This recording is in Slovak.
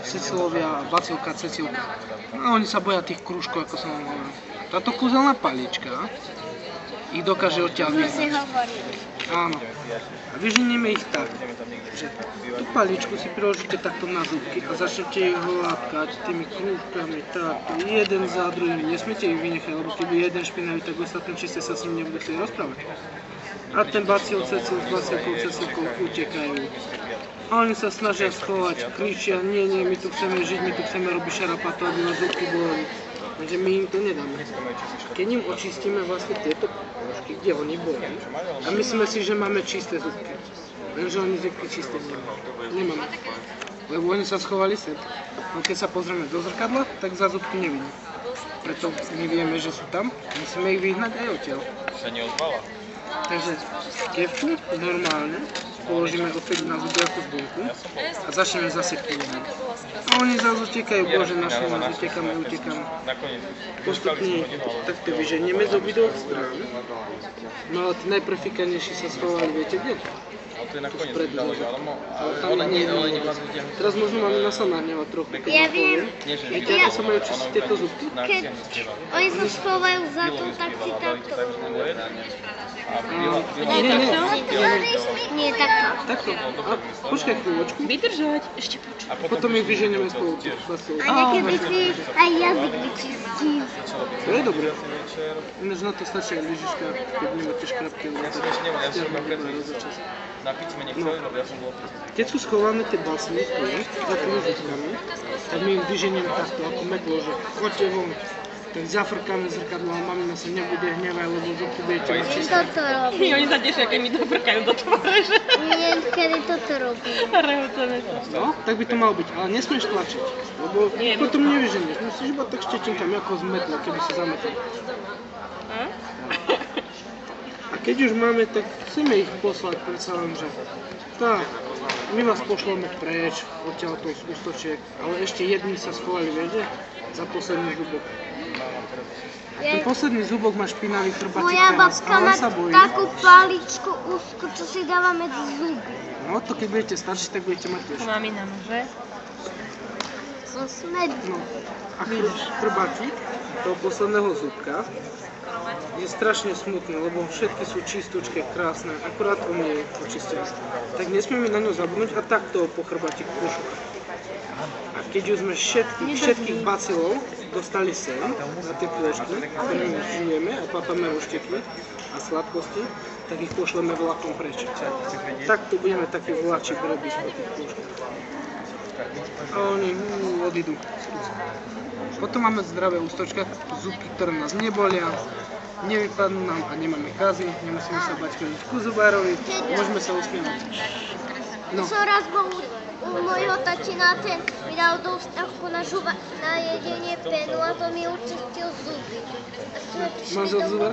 Cecilovia, bacilka, Cecilka. A oni sa boja tých krúžkov, ako som vám hovoril. Táto kúzelná palička ich dokáže odtiaľ vyhnať. Áno. A vyženieme ich tak, že tú paličku si priložíte takto na zúbky a začnete ich hladkať tými krúžkami takto, jeden za druhým. Nesmiete ich vynechať, lebo keby jeden špinavý, tak ostatní čiste sa s ním nebudú chcieť rozprávať. A ten bacil, Cecil s bacilkou, Cecilkou utekajú. A oni sa snažia schovať, kričia, nie, my tu chceme žiť, my tu chceme robiť šarapatu, aby nás zúbky boli. Takže my im to nedáme. Keď im očistíme vlastne tieto položky, kde oni boli, a myslíme si, že máme čisté zúbky. Lenže oni zúbky čisté nemáme. Lebo oni sa schovali sem. No keď sa pozrieme do zrkadla, tak za zúbky nevidíme. Preto my vieme, že sú tam, musíme ich vyhnať aj odtiaľ. Sa neozvala. Takže kefku normálne položíme opäť na zubiaku zbunku a začneme zase vyhnať. A oni zrazu utekajú, bože, našli nás, utekáme. Postupne takto vyženieme z obidvoch strán. No ale tí najprefikanejší sa schovali, viete kde? To je nakoniec ďalej, Teraz možno máme na sa nahnevať trochu, keď vám poviem. Viete, ako sa majú čistiť tieto zubky? Keď oni sa schovajú za to, tak si takto. Nie, takto. Takto. A počkaj chvíľočku. Vydržať, ešte počuť. Potom ich vyženieme spolu. A niekedy si aj jazyk vyčistí. To je dobré. Ináč na to stačí aj lyžička, keď nemáte škrapky. Keď sú schované tie basmy za tými zúbkami, tak my ich vyženieme takto ako medlo, že choďte von. Tak zafrkáme zrkadlo a mamina sa nebude hnevať, lebo zúbky budete mať čisté. Toto robí. Oni sa tešia, keď mi to frkajú do tváre, že? Nie, kedy toto robí. Rehotame sa. No, tak by to malo byť, ale nesmieš tlačiť, lebo potom nevyženieš. Musíš iba tak štetinkami ako z metla, keby si zametal. A keď už máme, tak chceme ich poslať, predsa len, že tak, my vás pošleme preč, odtiaľto z ústočiek, ale ešte jedni sa schovali, viete, za posledný zubok. Ten posledný zubok má špinavý chrbátik teraz, ale sa bojí. Takú paličku úzku, čo si dáva medzi zuby. No to keď budete starší, tak budete mať tiež. Mamina môže. Som smedný. No, a chrbátik toho posledného zubka je strašne smutný, lebo všetky sú čistúčké, krásne, akurát on je očistený. Tak nesmieme na ňo zabudnúť a takto po chrbátiku pošúchať. A keď už sme všetkých bacilov dostali sem, na tie plošky, ktoré my žijeme a papáme ušteky a sladkosti, tak ich pošleme vlakom preč. Takto budeme taký vlačík robiť po tých ploškách. A oni odídu. Potom máme zdravé ústočka, zubky, ktoré nás nebolia, nevypadnú nám a nemáme kazy, nemusíme sa bať chodiť ku zubárovi, môžeme sa usmievať. No. Som raz bol u mojho tačina, ten mi dal do ústavku na jedenie penu a to mi učistil zuby. Máš od zuba?